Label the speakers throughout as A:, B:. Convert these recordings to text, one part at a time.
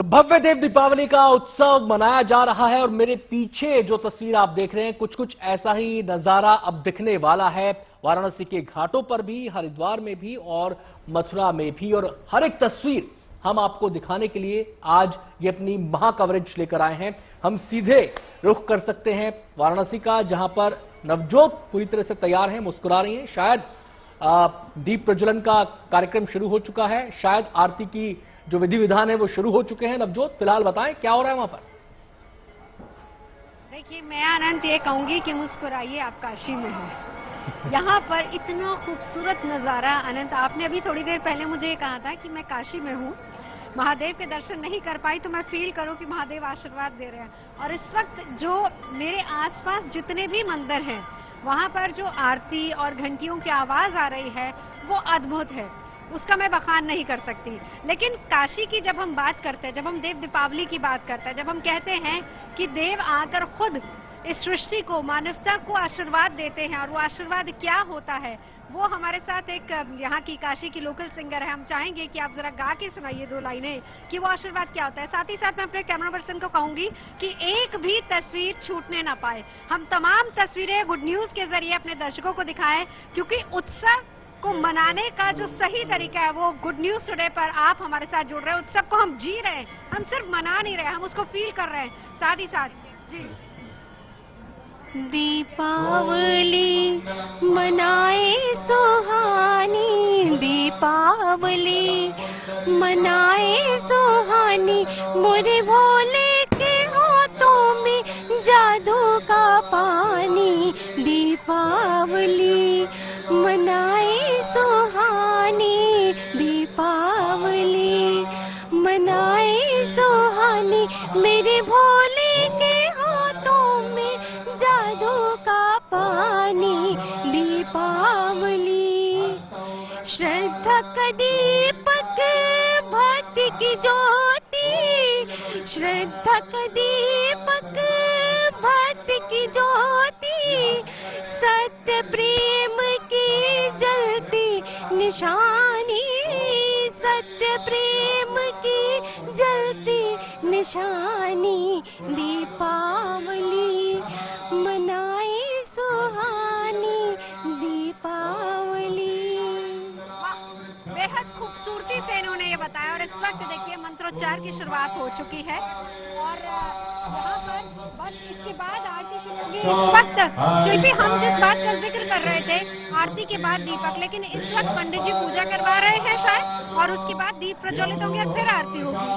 A: भव्य देव दीपावली का उत्सव मनाया जा रहा है और मेरे पीछे जो तस्वीर आप देख रहे हैं कुछ ऐसा ही नजारा अब दिखने वाला है। वाराणसी के घाटों पर भी, हरिद्वार में भी और मथुरा में भी, और हर एक तस्वीर हम आपको दिखाने के लिए आज ये अपनी महा कवरेज लेकर आए हैं। हम सीधे रुख कर सकते हैं वाराणसी का, जहां पर नवजोत पूरी तरह से तैयार हैं, मुस्कुरा रही हैं। शायद दीप प्रज्वलन का कार्यक्रम शुरू हो चुका है, शायद आरती की जो विधि विधान है वो शुरू हो चुके हैं। नवजोत, फिलहाल बताएं क्या हो रहा है वहां पर।
B: देखिए, मैं अनंत ये कहूंगी कि मुस्कुराइए, आप काशी में हैं। यहाँ पर इतना खूबसूरत नजारा। अनंत, आपने अभी थोड़ी देर पहले मुझे ये कहा था कि मैं काशी में हूँ, महादेव के दर्शन नहीं कर पाई, तो मैं फील करूं कि महादेव आशीर्वाद दे रहे हैं। और इस वक्त जो मेरे आसपास जितने भी मंदिर हैं, वहां पर जो आरती और घंटियों की आवाज आ रही है वो अद्भुत है, उसका मैं बखान नहीं कर सकती। लेकिन काशी की जब हम बात करते हैं, जब हम देव दीपावली की बात करते हैं, जब हम कहते हैं कि देव आकर खुद इस सृष्टि को, मानवता को आशीर्वाद देते हैं, और वो आशीर्वाद क्या होता है, वो हमारे साथ एक यहाँ की काशी की लोकल सिंगर है। हम चाहेंगे कि आप जरा गा के सुनाइए दो लाइनें कि वो आशीर्वाद क्या होता है। साथ ही साथ मैं अपने कैमरा पर्सन को कहूंगी कि एक भी तस्वीर छूटने ना पाए। हम तमाम तस्वीरें गुड न्यूज के जरिए अपने दर्शकों को दिखाएं, क्योंकि उत्सव को मनाने का जो सही तरीका है वो गुड न्यूज टुडे पर आप हमारे साथ जुड़ रहे हैं। उत्सव को हम जी रहे हैं, हम सिर्फ मना नहीं रहे, हम उसको फील कर रहे हैं साथ ही साथ। जी,
C: दीपावली मनाए सुहानी, दीपावली मनाए सुहानी, मोरे भोले के हाथों में जादू का पानी, दीपावली मनाए सुहानी, दीपावली मनाए सुहानी, मेरे भोले के हाथों में जादू का पानी, दीपावली श्रद्धा का दीपक, भक्ति की ज्योति, श्रद्धा का दीपक, भक्ति की ज्योति, सत्य प्रेम की जलती निशानी, सत्य प्रेम की जलती निशानी, दीपावली मनाए सुहानी, दीपावली।
B: बेहद खूबसूरती से इन्होंने ये बताया। और इस वक्त देखिए मंत्रोच्चार की शुरुआत हो चुकी है और यहाँ पर बस इसके बाद आरती शुरू होगी। इस वक्त शिल्पी, हम जिस बात का जिक्र कर रहे थे, आरती के बाद दीपक, लेकिन इस वक्त पंडित जी पूजा करवा रहे हैं शायद, और उसके बाद दीप प्रज्वलित होंगे और फिर आरती होगी।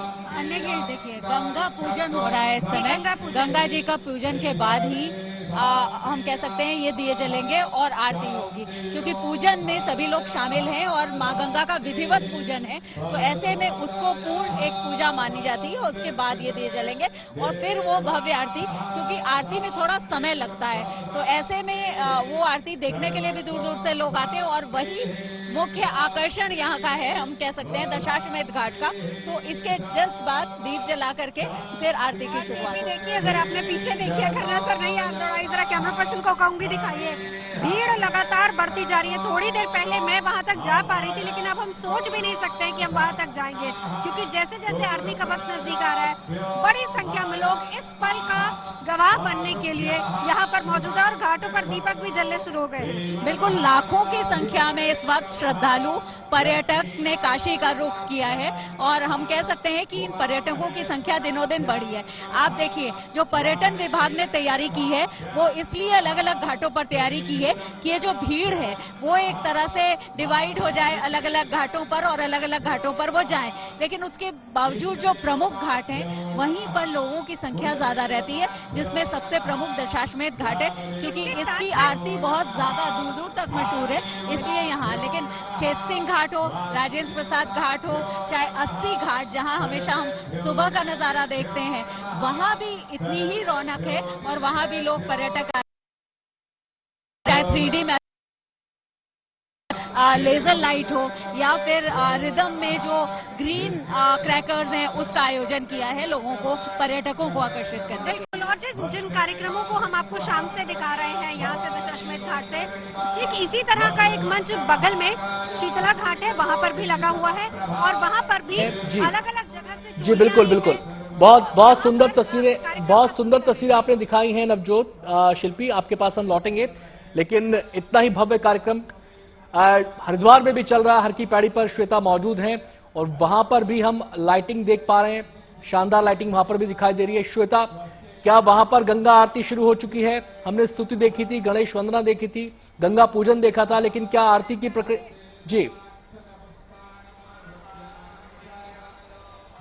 D: देखिए, गंगा पूजन हो रहा है इस समय। गंगा जी का पूजन के बाद ही हम कह सकते हैं ये दिए जलेंगे और आरती होगी, क्योंकि पूजन में सभी लोग शामिल हैं और माँ गंगा का विधिवत पूजन है, तो ऐसे में उसको पूर्ण एक पूजा मानी जाती है। उसके बाद ये दिए जलेंगे और फिर वो भव्य आरती, क्योंकि आरती में थोड़ा समय लगता है, तो ऐसे में वो आरती देखने के लिए भी दूर दूर से लोग आते हैं। और वही मुख्य आकर्षण यहाँ का है, हम कह सकते हैं दशाश्वमेध घाट का। तो इसके जस्ट बाद दीप जला करके फिर आरती की शुरुआत।
B: देखिए, अगर आपने पीछे देखिए, अगर नजर नहीं आ रहा, जरा कैमरा पर्सन को कहूंगी दिखाइए। भीड़ लगातार बढ़ती जा रही है। थोड़ी देर पहले मैं वहां तक जा पा रही थी, लेकिन अब हम सोच भी नहीं सकते हैं कि हम वहां तक जाएंगे, क्योंकि जैसे जैसे आरती का वक्त नजदीक आ रहा है, बड़ी संख्या में लोग इस पल का गवाह बनने के लिए यहाँ पर मौजूद है और घाटों पर दीपक भी जलने शुरू हो गए।
D: बिल्कुल, लाखों की संख्या में इस वक्त श्रद्धालु पर्यटक ने काशी का रुख किया है और हम कह सकते हैं कि इन पर्यटकों की संख्या दिनों दिन बढ़ी है। आप देखिए, जो पर्यटन विभाग ने तैयारी की है वो इसलिए अलग अलग घाटों पर तैयारी की है कि ये जो भीड़ है वो एक तरह से डिवाइड हो जाए अलग अलग घाटों पर और अलग अलग घाटों पर वो जाएं। लेकिन उसके बावजूद जो प्रमुख घाट हैं वहीं पर लोगों की संख्या ज्यादा रहती है, जिसमें सबसे प्रमुख दशाश्वमेध घाट है, क्योंकि इसकी आरती बहुत ज्यादा दूर दूर तक मशहूर है, इसलिए यहाँ। लेकिन चेत सिंह घाट हो, राजेंद्र प्रसाद घाट हो, चाहे 80 घाट जहाँ हमेशा हम सुबह का नजारा देखते हैं, वहाँ भी इतनी ही रौनक है और वहाँ भी लोग पर्यटक 3D में लेजर लाइट हो या फिर रिदम में जो ग्रीन क्रैकर्स हैं उसका आयोजन किया है लोगों को, पर्यटकों को आकर्षित करने के लिए।
B: और जिन कार्यक्रमों को हम आपको शाम से दिखा रहे हैं यहाँ से दशाश्वमेध घाट से, ठीक इसी तरह का एक मंच बगल में शीतला घाट है, वहाँ पर भी लगा हुआ है और वहाँ पर भी अलग अलग जगह से
A: जी बिल्कुल बिल्कुल, बहुत बहुत सुंदर तस्वीरें आपने दिखाई हैं नवजोत। शिल्पी, आपके पास हम लौटेंगे, लेकिन इतना ही भव्य कार्यक्रम हरिद्वार में भी चल रहा है। हर की पैड़ी पर श्वेता मौजूद हैं और वहां पर भी हम लाइटिंग देख पा रहे हैं, शानदार लाइटिंग वहां पर भी दिखाई दे रही है। श्वेता, क्या वहां पर गंगा आरती शुरू हो चुकी है? हमने स्तुति देखी थी, गणेश वंदना देखी थी, गंगा पूजन देखा था, लेकिन क्या आरती की प्रक्रिया? जी,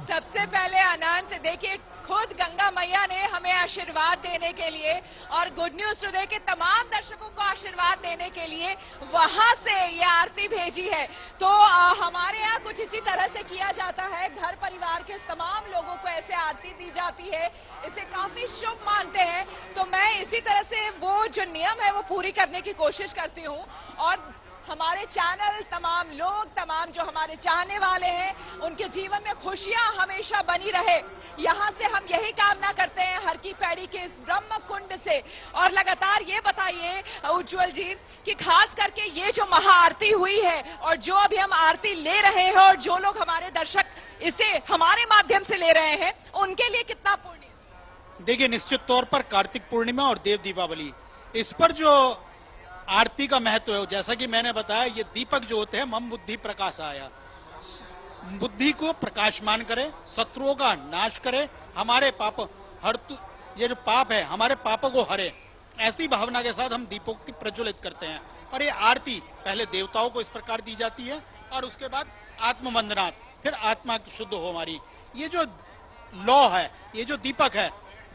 D: सबसे पहले अनंत देखिए, खुद गंगा मैया ने हमें आशीर्वाद देने के लिए और गुड न्यूज टुडे के तमाम दर्शकों को आशीर्वाद देने के लिए वहां से ये आरती भेजी है। तो हमारे यहाँ कुछ इसी तरह से किया जाता है, घर परिवार के तमाम लोगों को ऐसे आरती दी जाती है, इसे काफी शुभ मानते हैं। तो मैं इसी तरह से वो जो नियम है वो पूरी करने की कोशिश करती हूँ और हमारे चैनल, तमाम लोग, तमाम जो हमारे चाहने वाले हैं, उनके जीवन में खुशियां हमेशा बनी रहे, यहां से हम यही कामना करते हैं हर की पैड़ी के इस ब्रह्म कुंड से। और लगातार ये बताइए उज्जवल जी कि खास करके ये जो महाआरती हुई है और जो अभी हम आरती ले रहे हैं और जो लोग हमारे दर्शक इसे हमारे माध्यम से ले रहे हैं, उनके लिए कितना पुण्य?
E: देखिए, निश्चित तौर पर कार्तिक पूर्णिमा और देव दीपावली, इस पर जो आरती का महत्व है, जैसा कि मैंने बताया, ये दीपक जो होते हैं, मम बुद्धि प्रकाश आया, बुद्धि को प्रकाशमान करे, शत्रुओं का नाश करे, हमारे पाप ये जो पाप है हमारे पापों को हरे, ऐसी भावना के साथ हम दीपों की प्रज्वलित करते हैं। और ये आरती पहले देवताओं को इस प्रकार दी जाती है और उसके बाद आत्मवंदनात्, फिर आत्मा शुद्ध हो हमारी। ये जो लौ है, ये जो दीपक है,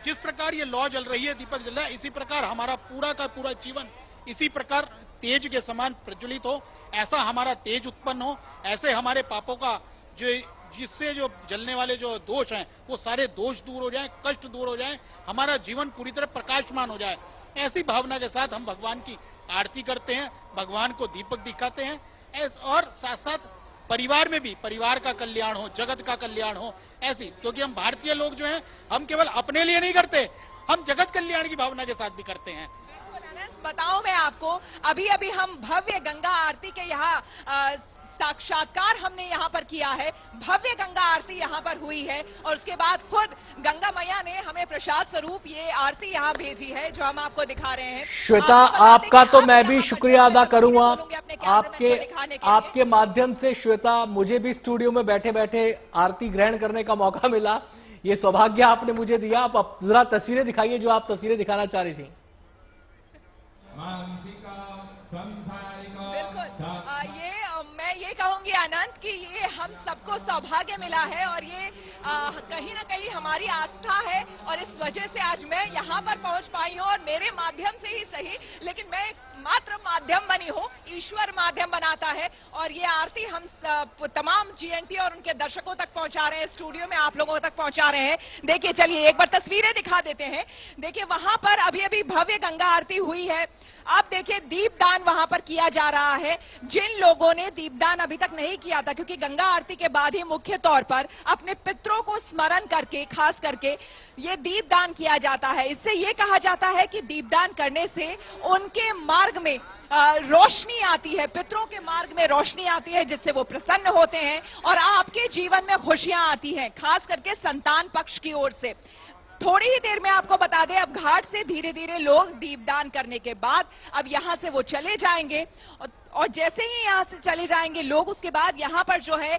E: जिस प्रकार ये लौ जल रही है, दीपक जल रहा है, इसी प्रकार हमारा पूरा का पूरा जीवन इसी प्रकार तेज के समान प्रज्वलित हो, ऐसा हमारा तेज उत्पन्न हो, ऐसे हमारे पापों का जो जिससे जो जलने वाले जो दोष हैं वो सारे दोष दूर हो जाएं, कष्ट दूर हो जाएं, हमारा जीवन पूरी तरह प्रकाशमान हो जाए। ऐसी भावना के साथ हम भगवान की आरती करते हैं, भगवान को दीपक दिखाते हैं और साथ साथ परिवार में भी परिवार का कल्याण हो, जगत का कल्याण हो, ऐसी, क्योंकि हम भारतीय लोग जो हैं हम केवल अपने लिए नहीं करते, हम जगत कल्याण की भावना के साथ भी करते हैं।
D: बताओ मैं आपको, अभी अभी हम भव्य गंगा आरती के यहाँ साक्षात्कार हमने यहाँ पर किया है, भव्य गंगा आरती यहाँ पर हुई है और उसके बाद खुद गंगा मैया ने हमें प्रसाद स्वरूप ये आरती यहाँ भेजी है जो हम आपको दिखा रहे हैं।
A: श्वेता, आपका तो मैं भी शुक्रिया अदा करूंगा आपके माध्यम से। श्वेता, मुझे भी स्टूडियो में बैठे बैठे आरती ग्रहण करने का मौका मिला, ये सौभाग्य आपने मुझे दिया। आप जरा तस्वीरें दिखाइए जो आप तस्वीरें दिखाना चाह रही थी।
D: बिल्कुल, मैं ये कहूंगी अनंत कि ये हम सबको सौभाग्य मिला है और ये कहीं ना कहीं हमारी आस्था है और इस वजह से आज मैं यहाँ पर पहुंच पाई हूँ और मेरे माध्यम से ही सही, लेकिन मैं एक मात्र माध्यम बनी हूँ, ईश्वर माध्यम बनाता है और ये आरती हम तमाम जीएनटी और उनके दर्शकों तक पहुंचा रहे हैं, स्टूडियो में आप लोगों तक पहुंचा रहे हैं। देखिए, चलिए एक बार तस्वीरें दिखा देते हैं। देखिए, वहां पर अभी अभी भव्य गंगा आरती हुई है। आप देखिए, दीपदान वहां पर किया जा रहा है। जिन लोगों ने दीपदान अभी तक नहीं किया था, क्योंकि गंगा आरती के बाद ही मुख्य तौर पर अपने पितरों को स्मरण करके खास करके ये दीपदान किया जाता है। इससे ये कहा जाता है कि दीपदान करने से उनके मार्ग में रोशनी आती है, पितरों के मार्ग में रोशनी आती है, जिससे वो प्रसन्न होते हैं और आपके जीवन में खुशियां आती हैं, खास करके संतान पक्ष की ओर से। थोड़ी ही देर में आपको बता दें, अब घाट से धीरे धीरे लोग दीपदान करने के बाद अब यहां से वो चले जाएंगे और जैसे ही यहां से चले जाएंगे लोग, उसके बाद यहां पर जो है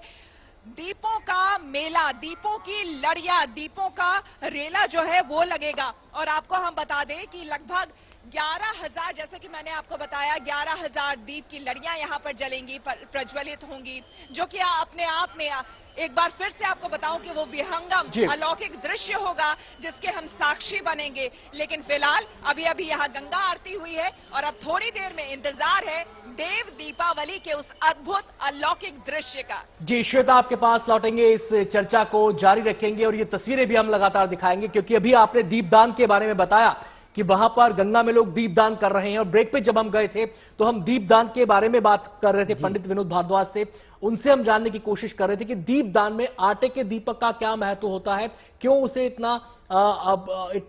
D: दीपों का मेला, दीपों की लड़ियां, दीपों का रेला जो है वो लगेगा। और आपको हम बता दें कि लगभग 11,000, जैसे कि मैंने आपको बताया, 11,000 दीप की लड़ियां यहां पर जलेंगी, प्रज्वलित होंगी, जो कि अपने आप में एक बार फिर से आपको बताऊं कि वो विहंगम अलौकिक दृश्य होगा जिसके हम साक्षी बनेंगे। लेकिन फिलहाल अभी अभी यहाँ गंगा आरती हुई है और अब थोड़ी देर में इंतजार है देव दीपावली के उस अद्भुत अलौकिक दृश्य का।
A: जी श्वेता, आपके पास लौटेंगे, इस चर्चा को जारी रखेंगे और ये तस्वीरें भी हम लगातार दिखाएंगे, क्योंकि अभी आपने दीपदान के बारे में बताया कि वहां पर गंगा में लोग दीपदान कर रहे हैं और ब्रेक पे जब हम गए थे तो हम दीपदान के बारे में बात कर रहे थे पंडित विनोद भारद्वाज से। उनसे हम जानने की कोशिश कर रहे थे कि दीपदान में आटे के दीपक का क्या महत्व होता है, क्यों उसे इतना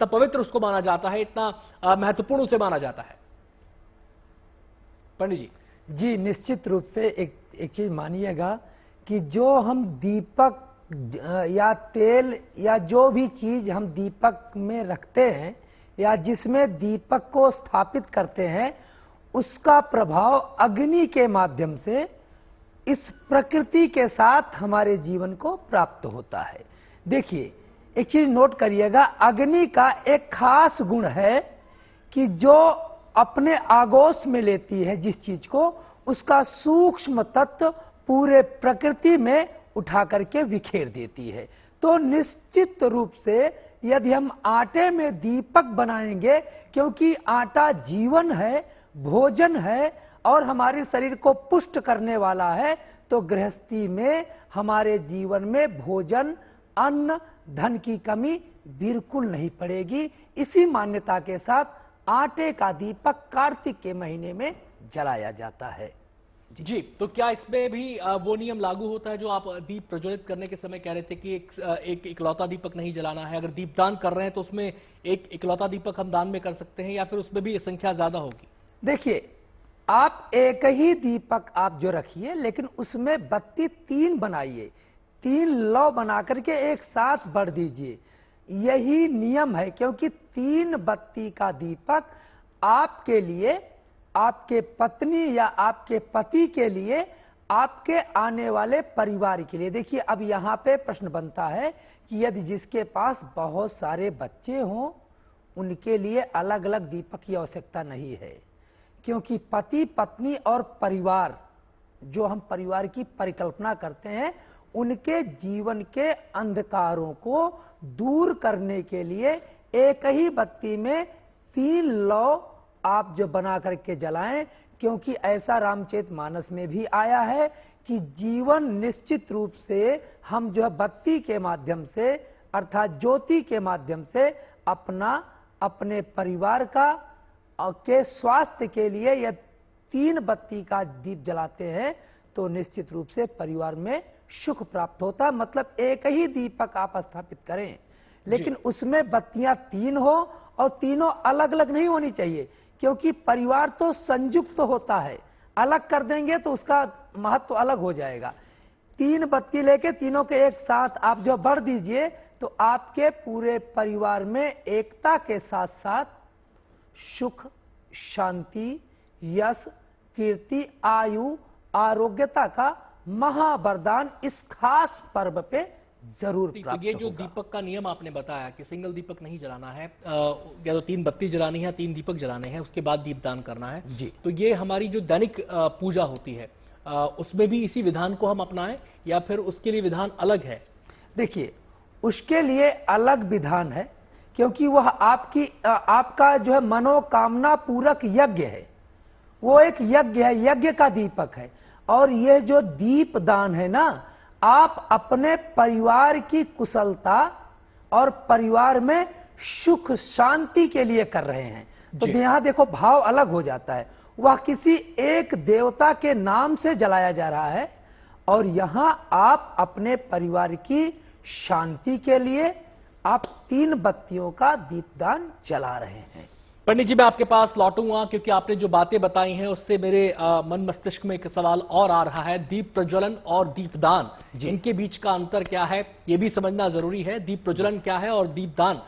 A: पवित्र उसको माना जाता है, इतना महत्वपूर्ण उसे माना जाता है। पंडित जी।
F: जी, निश्चित रूप से एक चीज मानिएगा कि जो हम दीपक या तेल या जो भी चीज हम दीपक में रखते हैं या जिसमें दीपक को स्थापित करते हैं, उसका प्रभाव अग्नि के माध्यम से इस प्रकृति के साथ हमारे जीवन को प्राप्त होता है। देखिए, एक चीज नोट करिएगा, अग्नि का एक खास गुण है कि जो अपने आगोश में लेती है जिस चीज को, उसका सूक्ष्म तत्व पूरे प्रकृति में उठा करके बिखेर देती है। तो निश्चित रूप से यदि हम आटे में दीपक बनाएंगे, क्योंकि आटा जीवन है, भोजन है और हमारे शरीर को पुष्ट करने वाला है, तो गृहस्थी में हमारे जीवन में भोजन, अन्न, धन की कमी बिल्कुल नहीं पड़ेगी। इसी मान्यता के साथ आटे का दीपक कार्तिक के महीने में जलाया जाता है।
A: जी, तो क्या इसमें भी वो नियम लागू होता है जो आप दीप प्रज्वलित करने के समय कह रहे थे कि एक इकलौता दीपक नहीं जलाना है? अगर दीपदान कर रहे हैं तो उसमें एक इकलौता दीपक हम दान में कर सकते हैं या फिर उसमें भी संख्या ज्यादा होगी?
F: देखिए, आप एक ही दीपक आप जो रखिए, लेकिन उसमें बत्ती 3 बनाइए, 3 लौ बना करके एक साथ बढ़ दीजिए। यही नियम है, क्योंकि 3 बत्ती का दीपक आपके लिए, आपके पत्नी या आपके पति के लिए, आपके आने वाले परिवार के लिए। देखिए, अब यहां पे प्रश्न बनता है कि यदि जिसके पास बहुत सारे बच्चे हों, उनके लिए अलग अलग दीपक की आवश्यकता नहीं है, क्योंकि पति, पत्नी और परिवार, जो हम परिवार की परिकल्पना करते हैं, उनके जीवन के अंधकारों को दूर करने के लिए एक ही बत्ती में 3 लौ आप जो बना करके जलाएं, क्योंकि ऐसा रामचरितमानस में भी आया है कि जीवन निश्चित रूप से हम जो है बत्ती के माध्यम से, अर्थात ज्योति के माध्यम से अपने परिवार का के स्वास्थ्य के लिए यह 3 बत्ती का दीप जलाते हैं तो निश्चित रूप से परिवार में सुख प्राप्त होता है। मतलब एक ही दीपक आप स्थापित करें, लेकिन उसमें बत्तियां 3 हो और तीनों अलग अलग नहीं होनी चाहिए, क्योंकि परिवार तो संयुक्त होता है, अलग कर देंगे तो उसका महत्व अलग हो जाएगा। 3 बत्ती लेके तीनों के एक साथ आप जो बढ़ दीजिए, तो आपके पूरे परिवार में एकता के साथ साथ सुख, शांति, यश, कीर्ति, आयु, आरोग्यता का महावरदान इस खास पर्व पे जरूर प्राप्त
A: ये जो
F: होगा।
A: दीपक का नियम आपने बताया कि सिंगल दीपक नहीं जलाना है, या तो 3 बत्ती जलानी है, 3 दीपक जलाने हैं, उसके बाद दीपदान करना है
F: जी।
A: तो ये हमारी जो दैनिक पूजा होती है, उसमें भी इसी विधान को हम अपनाएं या फिर उसके लिए विधान अलग है?
F: देखिए, उसके लिए अलग विधान है, क्योंकि वह आपका जो है मनोकामना पूरक यज्ञ है, वो एक यज्ञ है, यज्ञ का दीपक है। और ये जो दीपदान है ना, आप अपने परिवार की कुशलता और परिवार में सुख शांति के लिए कर रहे हैं। तो यहां देखो भाव अलग हो जाता है, वह किसी एक देवता के नाम से जलाया जा रहा है और यहां आप अपने परिवार की शांति के लिए आप 3 बत्तियों का दीपदान जला रहे हैं।
A: पंडित जी, मैं आपके पास लौटूंगा क्योंकि आपने जो बातें बताई हैं उससे मेरे मन मस्तिष्क में एक सवाल और आ रहा है। दीप प्रज्वलन और दीपदान, इनके बीच का अंतर क्या है, ये भी समझना जरूरी है। दीप प्रज्वलन क्या है और दीपदान,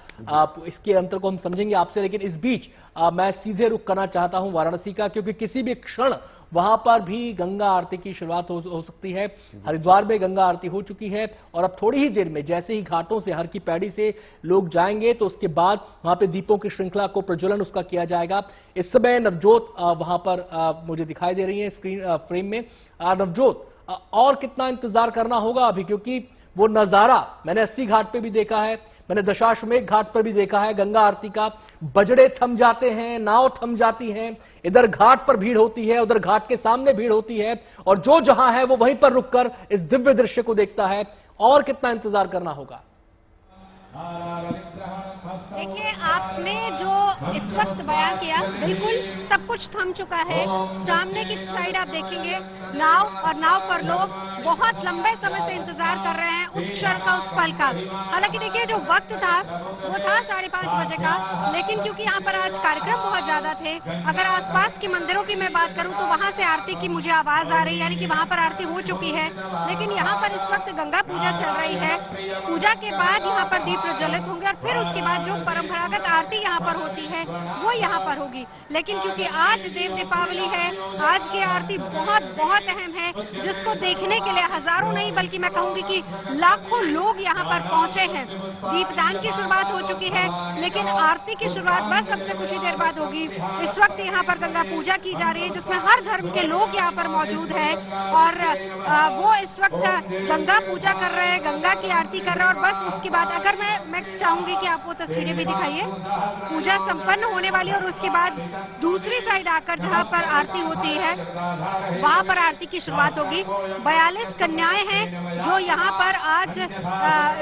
A: इसके अंतर को हम समझेंगे आपसे, लेकिन इस बीच मैं सीधे रुख करना चाहता हूं वाराणसी का, क्योंकि किसी भी क्षण वहां पर भी गंगा आरती की शुरुआत हो सकती है। हरिद्वार में गंगा आरती हो चुकी है और अब थोड़ी ही देर में जैसे ही घाटों से, हर की पैड़ी से लोग जाएंगे तो उसके बाद वहां पे दीपों की श्रृंखला को प्रज्वलन उसका किया जाएगा। इस समय नवजोत वहां पर मुझे दिखाई दे रही है स्क्रीन फ्रेम में। नवजोत, और कितना इंतजार करना होगा अभी, क्योंकि वो नजारा मैंने 80 घाट पे भी देखा है, मैंने दशाश्वमेध घाट पर भी देखा है, गंगा आरती का बजड़े थम जाते हैं, नाव थम जाती हैं, इधर घाट पर भीड़ होती है, उधर घाट के सामने भीड़ होती है और जो जहां है वो वहीं पर रुककर इस दिव्य दृश्य को देखता है। और कितना इंतजार करना होगा?
B: देखिए, आपने जो इस वक्त बयान किया, बिल्कुल सब कुछ थम चुका है। सामने की साइड आप देखेंगे नाव, और नाव पर लोग बहुत लंबे समय से इंतजार कर रहे हैं उस क्षण का, उस पल का। हालांकि देखिए जो वक्त था वो था 5:30 बजे का, लेकिन क्योंकि यहाँ पर आज कार्यक्रम बहुत ज्यादा थे, अगर आसपास के मंदिरों की मैं बात करूं तो वहां से आरती की मुझे आवाज आ रही है, यानी कि वहां पर आरती हो चुकी है। लेकिन यहाँ पर इस वक्त गंगा पूजा चल रही है। पूजा के बाद यहाँ पर दीप प्रज्वलित होंगे और फिर उसके बाद जो परंपरागत आरती यहाँ पर होती है वो यहाँ पर होगी। लेकिन क्योंकि आज देव दीपावली है, आज की आरती बहुत बहुत अहम है, जिसको देखने के लिए हजारों नहीं बल्कि मैं कहूंगी कि लाखों लोग यहाँ पर पहुंचे हैं। दीपदान की शुरुआत हो चुकी है, लेकिन आरती की शुरुआत बस अब से कुछ ही देर बाद होगी। इस वक्त यहाँ पर गंगा पूजा की जा रही है, जिसमें हर धर्म के लोग यहाँ पर मौजूद हैं और वो इस वक्त गंगा पूजा कर रहे हैं, गंगा की आरती कर रहे हैं। और बस उसके बाद अगर मैं चाहूंगी कि आप वो तस्वीरें भी दिखाइए। पूजा संपन्न होने वाली और उसके बाद दूसरी साइड आकर जहाँ पर आरती होती है वहां पर आरती की शुरुआत होगी। 42 कन्याएं हैं जो यहाँ पर आज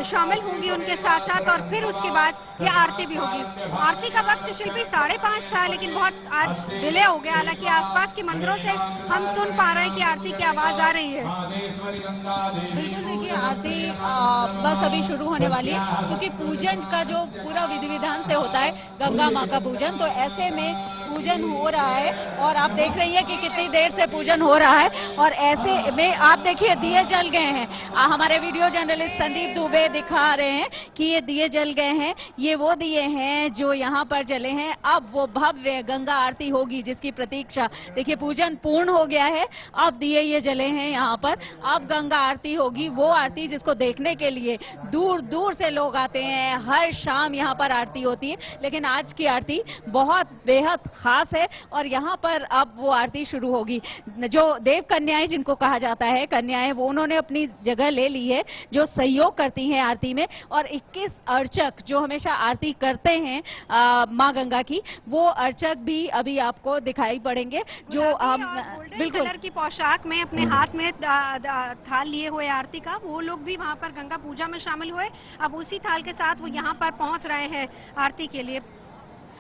B: शामिल होंगी उनके साथ साथ, और फिर उसके बाद ये आरती भी होगी। आरती का वक्त शिल्पी 5:30 था, लेकिन बहुत आज डिले हो गया। हालांकि आसपास के मंदिरों से हम सुन पा रहे हैं कि आरती की आवाज आ रही है।
D: बिल्कुल देखिए, आरती बस अभी शुरू होने वाली है, क्योंकि पूजन का जो पूरा विधि विधान से होता है गंगा माँ का पूजन, तो ऐसे में पूजन हो रहा है और आप देख रही हैं कि कितनी देर से पूजन हो रहा है। और ऐसे में आप देखिए दिए जल गए हैं। हमारे वीडियो जर्नलिस्ट संदीप दुबे दिखा रहे हैं कि ये दिए जल गए हैं। ये वो दिए हैं जो यहाँ पर जले हैं। अब वो भव्य गंगा आरती होगी जिसकी प्रतीक्षा, देखिए पूजन पूर्ण हो गया है, अब दिए ये जले हैं यहाँ पर। अब गंगा आरती होगी, वो आरती जिसको देखने के लिए दूर दूर से लोग आते हैं। हर शाम यहाँ पर आरती होती है, लेकिन आज की आरती बहुत बेहद खास है और यहाँ पर अब वो आरती शुरू होगी। जो देव कन्याएं जिनको कहा जाता है, कन्याएं, वो उन्होंने अपनी जगह ले ली है जो सहयोग करती हैं आरती में। और 21 अर्चक जो हमेशा आरती करते हैं मां गंगा की, वो अर्चक भी अभी आपको दिखाई पड़ेंगे जो
B: बिल्कुल कलर की पोशाक में अपने हाथ में थाल लिए हुए आरती का, वो लोग भी वहां पर गंगा पूजा में शामिल हुए। अब उसी थाल के साथ वो यहाँ पर पहुंच रहे हैं आरती के लिए।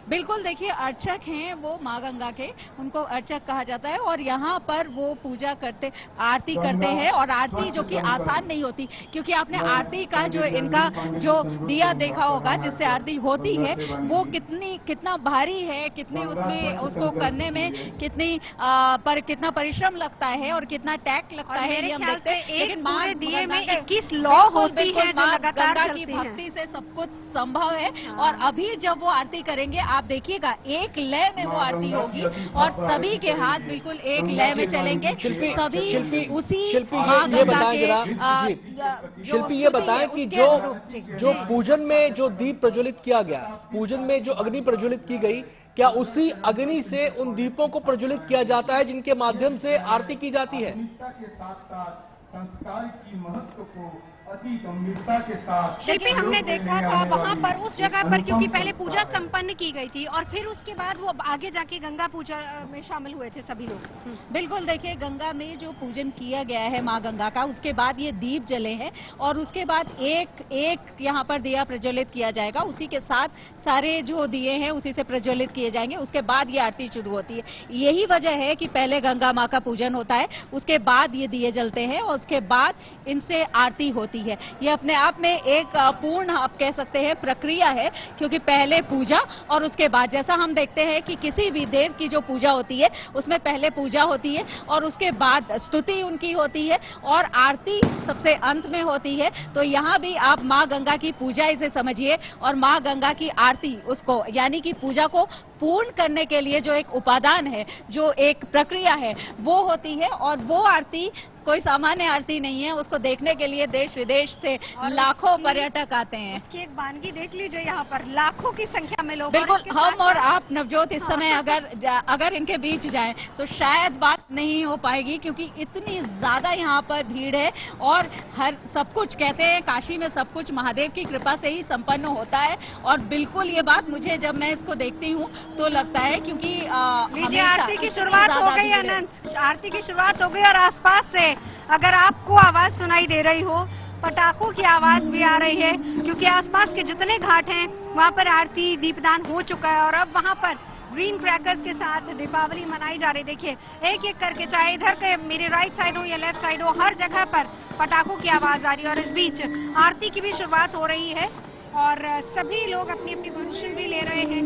D: बिल्कुल देखिए, अर्चक हैं वो माँ गंगा के, उनको अर्चक कहा जाता है और यहाँ पर वो पूजा करते, आरती करते हैं। और आरती जो कि आसान नहीं होती, क्योंकि आपने आरती का जो इनका जो दिया देखा होगा जिससे आरती होती है, वो कितना भारी है, कितनी उसमें उसको करने में कितना परिश्रम लगता है और कितना टैक्ट लगता है, ये हम देखते हैं। लेकिन माँ दिए में 21 लौ होती है जो लगातार गंगा की भक्ति से सब कुछ संभव है। और अभी जब वो आरती करेंगे आप देखिएगा, एक लय में वो आरती होगी और सभी के हाथ बिल्कुल एक लय में चलेंगे। सभी उसी मां गंगा के
A: शिल्पी ये बताएं कि जो पूजन में जो दीप प्रज्वलित किया गया, पूजन में जो अग्नि प्रज्वलित की गई, क्या उसी अग्नि से उन दीपों को प्रज्वलित किया जाता है जिनके माध्यम से आरती की जाती है?
G: संस्कार की महत्व को अति गंभीरता के साथ
B: शिल्पी हमने देखा था वहां पर उस जगह पर, क्योंकि पहले पूजा संपन्न की गई थी और फिर उसके बाद वो आगे जाके गंगा पूजा में शामिल हुए थे सभी लोग।
D: बिल्कुल देखिए, गंगा में जो पूजन किया गया है माँ गंगा का, उसके बाद ये दीप जले हैं और उसके बाद एक यहाँ पर दिया प्रज्वलित किया जाएगा। उसी के साथ सारे जो दिए हैं उसी से प्रज्वलित किए जाएंगे। उसके बाद ये आरती शुरू होती है। यही वजह है कि पहले गंगा माँ का पूजन होता है, उसके बाद ये दिए जलते हैं और उसके बाद इनसे आरती होती है। ये अपने आप में एक पूर्ण आप कह सकते हैं प्रक्रिया है, क्योंकि पहले पूजा और उसके बाद, जैसा हम देखते हैं कि किसी भी देव की जो पूजा होती है उसमें पहले पूजा होती है और उसके बाद स्तुति उनकी होती है और आरती सबसे अंत में होती है। तो यहाँ भी आप माँ गंगा की पूजा इसे समझिए और माँ गंगा की आरती, उसको यानी कि पूजा को पूर्ण करने के लिए जो एक उपादान है, जो एक प्रक्रिया है, वो होती है। और वो आरती कोई सामान्य आरती नहीं है, उसको देखने के लिए देश विदेश से लाखों पर्यटक आते हैं।
B: इसकी एक वानगी देख लीजिए, यहाँ पर लाखों की संख्या में लोग।
D: बिल्कुल, हम और आप नवजोत इस समय अगर इनके बीच जाएं तो शायद बात नहीं हो पाएगी, क्योंकि इतनी ज्यादा यहाँ पर भीड़ है। और सब कुछ कहते हैं काशी में सब कुछ महादेव की कृपा से ही संपन्न होता है, और बिल्कुल ये बात मुझे जब मैं इसको देखती हूँ तो लगता है, क्योंकि
B: आरती की शुरुआत हो गई अनंत, आरती की शुरुआत हो गई और आसपास से अगर आपको आवाज सुनाई दे रही हो, पटाखों की आवाज भी आ रही है, क्योंकि आसपास के जितने घाट हैं वहां पर आरती दीपदान हो चुका है और अब वहां पर ग्रीन क्रैकर्स के साथ दीपावली मनाई जा रही। देखिए एक एक करके, चाहे इधर के मेरी राइट साइड हो या लेफ्ट साइड हो, हर जगह पर पटाखों की आवाज आ रही है। और इस बीच आरती की भी शुरुआत हो रही है और सभी लोग अपनी अपनी पोजीशन भी ले रहे हैं।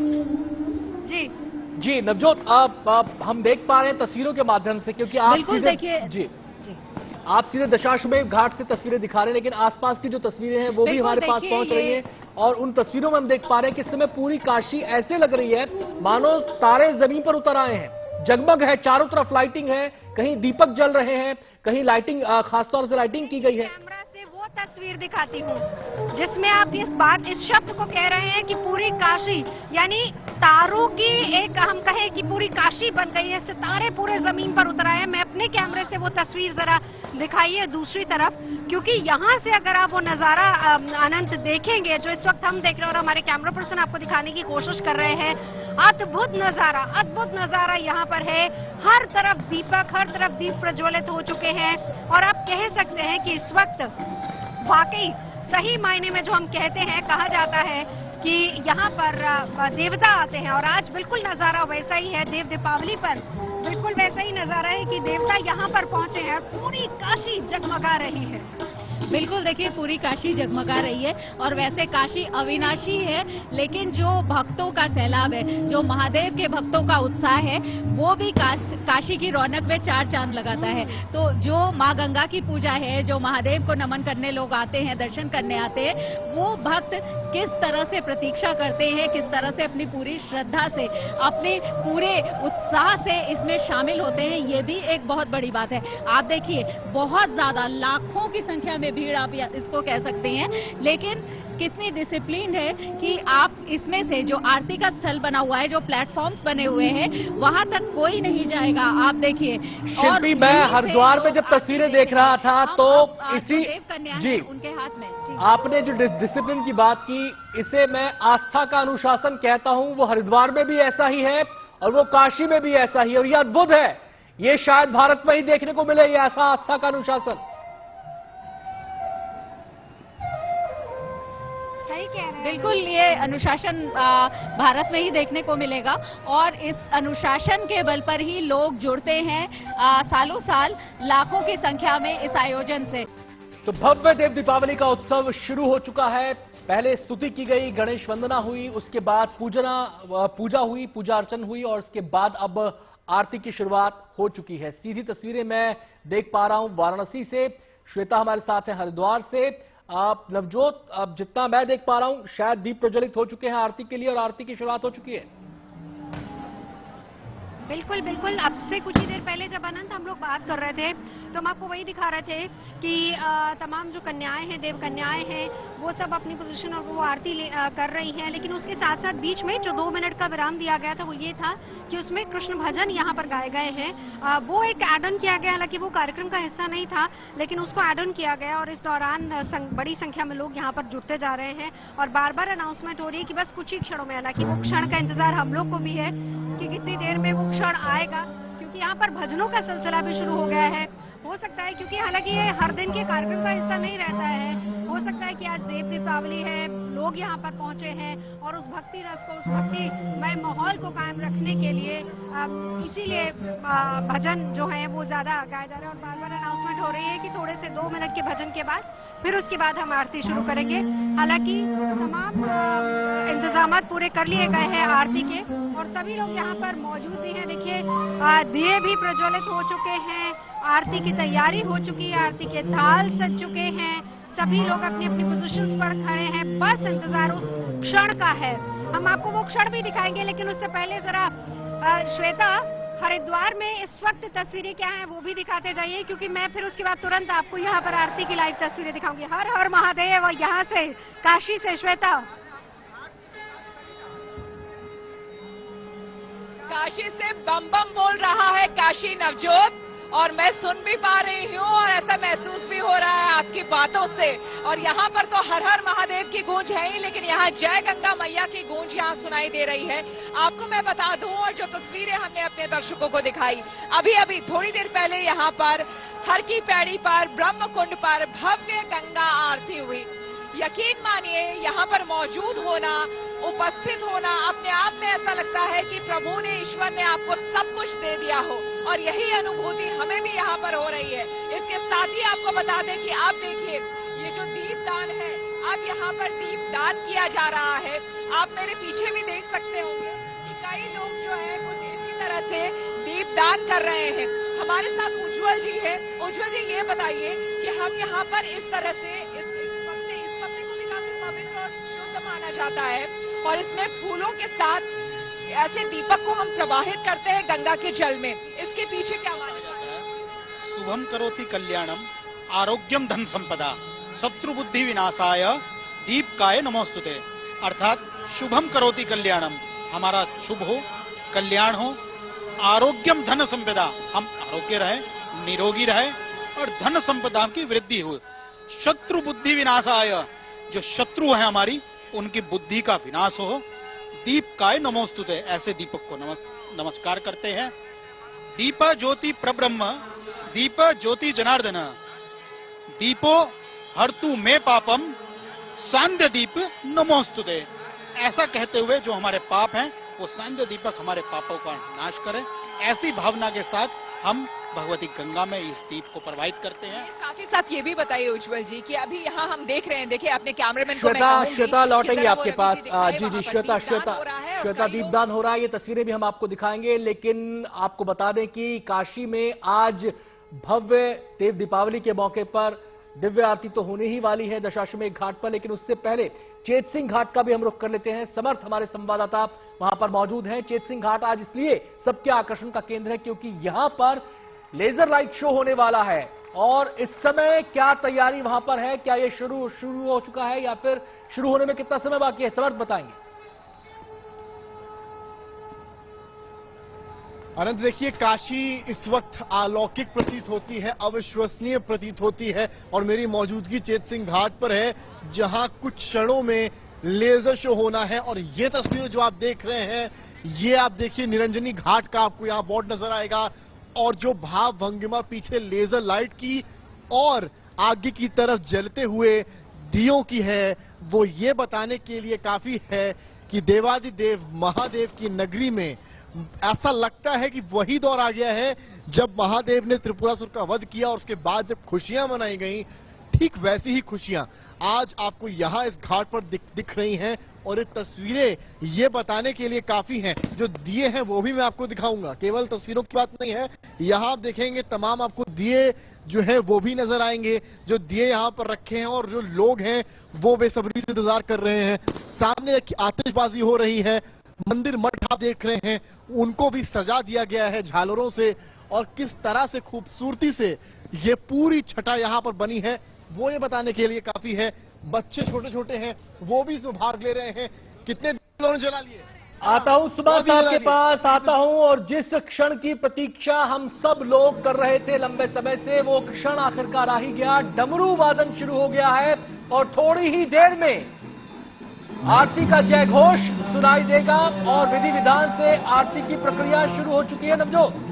B: जी
A: नवजोत, आप हम देख पा रहे हैं तस्वीरों के माध्यम से, क्योंकि आप
D: बिल्कुल
A: सीधे-
D: देखिए
A: जी आप सीधे दशाश्वमेध घाट से तस्वीरें दिखा रहे हैं, लेकिन आसपास की जो तस्वीरें हैं वो भी
D: बिल्कुल
A: हमारे पास
D: देखिए,
A: पहुंच रही हैं। और उन तस्वीरों में हम देख पा रहे हैं कि इस समय पूरी काशी ऐसे लग रही है मानो तारे जमीन पर उतर आए हैं। जगमग है, चारों तरफ लाइटिंग है, कहीं दीपक जल रहे हैं, कहीं लाइटिंग, खासतौर से लाइटिंग की गई है।
B: कैमरा से वो तस्वीर दिखाती हूँ जिसमें आप इस शब्द को कह रहे हैं कि पूरी काशी, यानी तारों की एक, हम कहें कि पूरी काशी बन गई है, सितारे पूरे जमीन पर उतर आए हैं। मैं अपने कैमरे से वो तस्वीर जरा दिखाइए दूसरी तरफ, क्योंकि यहाँ से अगर आप वो नजारा अनंत देखेंगे जो इस वक्त हम देख रहे हैं और हमारे कैमरा पर्सन आपको दिखाने की कोशिश कर रहे हैं, अद्भुत नजारा यहाँ पर है। हर तरफ दीपक, हर तरफ दीप प्रज्वलित हो चुके हैं और आप कह सकते हैं कि इस वक्त वाकई सही मायने में जो हम कहते हैं, कहा जाता है कि यहाँ पर देवता आते हैं और आज बिल्कुल नजारा वैसा ही है। देव दीपावली पर बिल्कुल वैसा ही नजारा है कि देवता यहाँ पर पहुंचे हैं, पूरी काशी जगमगा रही है।
D: बिल्कुल देखिए, पूरी काशी जगमगा रही है और वैसे काशी अविनाशी है, लेकिन जो भक्तों का सैलाब है, जो महादेव के भक्तों का उत्साह है, वो भी काशी की रौनक में चार चांद लगाता है। तो जो माँ गंगा की पूजा है, जो महादेव को नमन करने लोग आते हैं, दर्शन करने आते हैं, वो भक्त किस तरह से प्रतीक्षा करते हैं, किस तरह से अपनी पूरी श्रद्धा से, अपने पूरे उत्साह से इसमें शामिल होते हैं, ये भी एक बहुत बड़ी बात है। आप देखिए, बहुत ज्यादा लाखों की संख्या में भीड़ आप इसको कह सकते हैं, लेकिन कितनी डिसिप्लिन है कि आप इसमें से जो आरती का स्थल बना हुआ है, जो प्लेटफॉर्म्स बने हुए हैं, वहां तक कोई नहीं जाएगा। आप देखिए,
A: शिल्पी, मैं हरिद्वार में जब तस्वीरें देख रहा था तो इसी
D: जी उनके हाथ में जी।
A: आपने जो डिसिप्लिन की बात की, इसे मैं आस्था का अनुशासन कहता हूं। वो हरिद्वार में भी ऐसा ही है और वो काशी में भी ऐसा ही है और ये अद्भुत है। ये शायद भारत में ही देखने को मिले, ये ऐसा आस्था का अनुशासन।
D: बिल्कुल, ये अनुशासन भारत में ही देखने को मिलेगा और इस अनुशासन के बल पर ही लोग जुड़ते हैं सालों साल, लाखों की संख्या में इस आयोजन से।
A: तो भव्य देव दीपावली का उत्सव शुरू हो चुका है। पहले स्तुति की गई, गणेश वंदना हुई, उसके बाद पूजा हुई, पूजा अर्चन हुई और उसके बाद अब आरती की शुरुआत हो चुकी है। सीधी तस्वीरें मैं देख पा रहा हूं वाराणसी से। श्वेता हमारे साथ है हरिद्वार से। आप नवजोत, अब जितना मैं देख पा रहा हूं शायद दीप प्रज्वलित हो चुके हैं आरती के लिए और आरती की शुरुआत हो चुकी है।
B: बिल्कुल बिल्कुल, अब से कुछ ही देर पहले जब अनंत हम लोग बात कर रहे थे तो हम आपको वही दिखा रहे थे कि तमाम जो कन्याएं हैं, देव कन्याएं हैं, वो सब अपनी पोजीशन और वो आरती कर रही हैं। लेकिन उसके साथ साथ बीच में जो 2 मिनट का विराम दिया गया था वो ये था कि उसमें कृष्ण भजन यहाँ पर गाए गए हैं। वो एक ऐड ऑन किया गया, हालांकि वो कार्यक्रम का हिस्सा नहीं था, लेकिन उसको ऐड ऑन किया गया और इस दौरान बड़ी संख्या में लोग यहाँ पर जुटते जा रहे हैं और बार बार अनाउंसमेंट हो रही है कि बस कुछ ही क्षणों में, हालांकि वो क्षण का इंतजार हम लोग को भी है कि कितनी देर में वो क्षण आएगा, क्योंकि यहाँ पर भजनों का सिलसिला भी शुरू हो गया है। हो सकता है, क्योंकि हालांकि ये हर दिन के कार्यक्रम का हिस्सा नहीं रहता है, हो सकता है कि आज देव दीपावली है, लोग यहाँ पर पहुंचे हैं और उस भक्ति रस को, उस भक्तिमय माहौल को कायम रखने के लिए इसीलिए भजन जो है वो ज्यादा गाए जा रहे हैं और बार बार अनाउंसमेंट हो रही है कि थोड़े से 2 मिनट के भजन के बाद फिर उसके बाद हम आरती शुरू करेंगे। हालांकि तमाम इंतजाम पूरे कर लिए गए हैं आरती के और सभी लोग यहाँ पर मौजूद भी हैं। देखिए, दिए भी प्रज्वलित हो चुके हैं, आरती की तैयारी हो चुकी है, आरती के थाल सज चुके हैं, सभी लोग अपनी अपनी पोजीशंस पर खड़े हैं, बस इंतजार उस क्षण का है। हम आपको वो क्षण भी दिखाएंगे, लेकिन उससे पहले जरा श्वेता, हरिद्वार में इस वक्त तस्वीरें क्या हैं वो भी दिखाते जाइए, क्योंकि मैं फिर उसके बाद तुरंत आपको यहाँ पर आरती की लाइव तस्वीरें दिखाऊंगी। हर हर महादेव। और यहाँ से काशी से श्वेता।
H: काशी से बम बम बोल रहा है काशी नवजोत, और मैं सुन भी पा रही हूँ और ऐसा महसूस भी हो रहा है आपकी बातों से। और यहाँ पर तो हर हर महादेव की गूंज है ही, लेकिन यहाँ जय गंगा मैया की गूंज यहाँ सुनाई दे रही है। आपको मैं बता दूं, और जो तस्वीरें हमने अपने दर्शकों को दिखाई अभी अभी थोड़ी देर पहले, यहाँ पर हर की पैड़ी पर, ब्रह्म कुंड पर भव्य गंगा आरती हुई। यकीन मानिए, यहाँ पर मौजूद होना उपस्थित होना अपने आप में ऐसा लगता है कि प्रभु ने, ईश्वर ने आपको सब कुछ दे दिया हो, और यही अनुभूति हमें भी यहाँ पर हो रही है। इसके साथ ही आपको बता दें कि आप देखिए ये जो दीपदान है, अब यहाँ पर दीपदान किया जा रहा है। आप मेरे पीछे भी देख सकते होंगे कि कई लोग जो है कुछ इसी तरह से दीपदान कर रहे हैं। हमारे साथ उज्जवल जी है। उज्जवल जी, ये बताइए कि हम यहाँ पर इस तरह से इस पत्ते को भी काफी पवित्र और शुद्ध माना जाता है, और इसमें फूलों के साथ ऐसे दीपक को हम प्रवाहित करते हैं गंगा के जल में। इसके पीछे क्या माना जाता है?
E: शुभम करोति कल्याणम आरोग्यम धन संपदा शत्रु बुद्धि विनाशाय दीपकाय नमोस्तुते। अर्थात शुभम करोति कल्याणम, हमारा शुभ हो, कल्याण हो, आरोग्यम धन संपदा, हम आरोग्य रहे, निरोगी रहे, और धन संपदा की वृद्धि हो। शत्रु बुद्धि विनाशाय, जो शत्रु है हमारी, उनकी बुद्धि का विनाश हो। दीपकाय नमोस्तुते, ऐसे दीपक को नमस्कार करते हैं। दीप ज्योति प्रब्रह्म दीप ज्योति जनार्दन दीपो हरतु में पापम सांध्य दीप नमोस्तुते। ऐसा कहते हुए जो हमारे पाप हैं वो सांध्य दीपक हमारे पापों का नाश करे। ऐसी भावना के साथ हम भगवती गंगा में इस दीप को प्रवाहित करते हैं।
H: साथ ही साथ ये भी बताइए उज्जवल जी कि अभी यहाँ हम देख रहे हैं, देखिए अपने कैमरामैन को मैं कहूंगी
A: श्वेता लौटेंगे
H: कि
A: आपके
H: जरा वो
A: पास।
H: अभी
A: जी
H: दिखाएं,
A: श्वेता
H: वहाँ पर
A: दीपदान हो रहा है। ये तस्वीरें भी हम आपको दिखाएंगे, लेकिन आपको बता दें कि काशी में आज भव्य देव दीपावली के मौके पर दिव्य आरती तो होने ही वाली है दशाश्वमेध घाट पर, लेकिन उससे पहले चेत सिंह घाट का भी हम रुख कर लेते हैं। समर्थ हमारे संवाददाता वहां पर मौजूद हैं। चेत सिंह घाट आज इसलिए सबके आकर्षण का केंद्र है क्योंकि यहां पर लेजर लाइट शो होने वाला है, और इस समय क्या तैयारी वहां पर है? क्या ये शुरू हो चुका है या फिर शुरू होने में कितना समय बाकी है? समर्थ बताएंगे।
I: अनंत, देखिए काशी इस वक्त अलौकिक प्रतीत होती है, अविश्वसनीय प्रतीत होती है, और मेरी मौजूदगी चेत सिंह घाट पर है जहां कुछ क्षणों में लेजर शो होना है। और ये तस्वीर जो आप देख रहे हैं, ये आप देखिए निरंजनी घाट का आपको यहाँ बोर्ड नजर आएगा, और जो भाव भंगिमा पीछे लेजर लाइट की और आगे की तरफ जलते हुए दियों की है, वो ये बताने के लिए काफी है कि देवादिदेव महादेव की नगरी में ऐसा लगता है कि वही दौर आ गया है जब महादेव ने त्रिपुरासुर का वध किया और उसके बाद जब खुशियां मनाई गई, ठीक वैसी ही खुशियां आज आपको यहां इस घाट पर दिख रही हैं। और ये तस्वीरें ये बताने के लिए काफी हैं। जो दिए हैं वो भी मैं आपको दिखाऊंगा, केवल तस्वीरों की बात नहीं है। यहां आप देखेंगे तमाम आपको दिए जो है वो भी नजर आएंगे, जो दिए यहां पर रखे हैं, और जो लोग हैं वो बेसब्री से इंतजार कर रहे हैं। सामने आतिशबाजी हो रही है, मंदिर मठ आप देख रहे हैं, उनको भी सजा दिया गया है झालरों से, और किस तरह से खूबसूरती से ये पूरी छटा यहां पर बनी है वो ये बताने के लिए काफी है। बच्चे छोटे छोटे हैं, वो भी इसमें भाग ले रहे हैं। कितने लोगों ने जला लिए?
A: आता हूं सुभाष साहब के पास आता हूं, और जिस क्षण की प्रतीक्षा हम सब लोग कर रहे थे लंबे समय से, वो क्षण आखिरकार आ ही गया। डमरू वादन शुरू हो गया है और थोड़ी ही देर में आरती का जय घोष सुनाई देगा, और विधि विधान से आरती की प्रक्रिया शुरू हो चुकी है। नवजोत,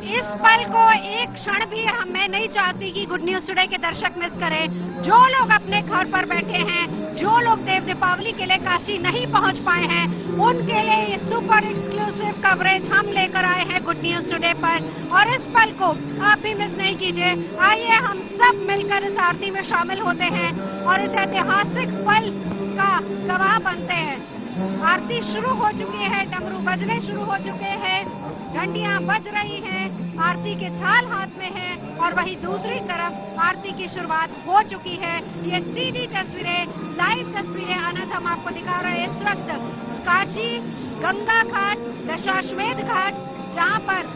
B: इस पल को एक क्षण भी मैं नहीं चाहती कि गुड न्यूज टुडे के दर्शक मिस करें। जो लोग अपने घर पर बैठे हैं, जो लोग देव दीपावली के लिए काशी नहीं पहुंच पाए हैं, उनके लिए ये सुपर एक्सक्लूसिव कवरेज हम लेकर आए हैं गुड न्यूज टुडे पर, और इस पल को आप भी मिस नहीं कीजिए। आइए हम सब मिलकर इस आरती में शामिल होते हैं और इस ऐतिहासिक पल का गवाह बनते हैं। आरती शुरू हो चुकी है, डमरू बजने शुरू हो चुके हैं, घंटियां बज रही हैं, आरती के थाल हाथ में है, और वहीं दूसरी तरफ आरती की शुरुआत हो चुकी है। ये सीधी तस्वीरें, लाइव तस्वीरें अनंत हम आपको दिखा रहे हैं इस वक्त काशी गंगा घाट, दशाश्वमेध घाट, जहां पर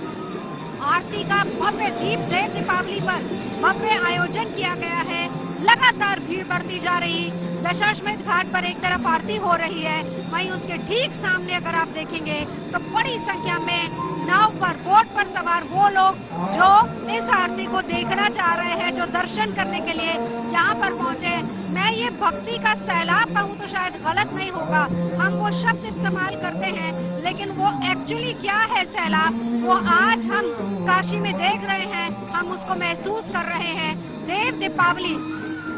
B: आरती का भव्य देव दीपावली पर भव्य आयोजन किया गया है। लगातार भीड़ बढ़ती जा रही। दशाश्वमेध घाट पर एक तरफ आरती हो रही है, वहीं उसके ठीक सामने अगर आप देखेंगे तो बड़ी संख्या में नाव पर, बोट पर सवार वो लोग जो इस आरती को देखना चाह रहे हैं, जो दर्शन करने के लिए यहाँ पर पहुंचे। मैं ये भक्ति का सैलाब कहूँ तो शायद गलत नहीं होगा, हम वो शब्द इस्तेमाल करते हैं, लेकिन वो एक्चुअली क्या है सैलाब, वो आज हम काशी में देख रहे हैं, हम उसको महसूस कर रहे हैं। देव दीपावली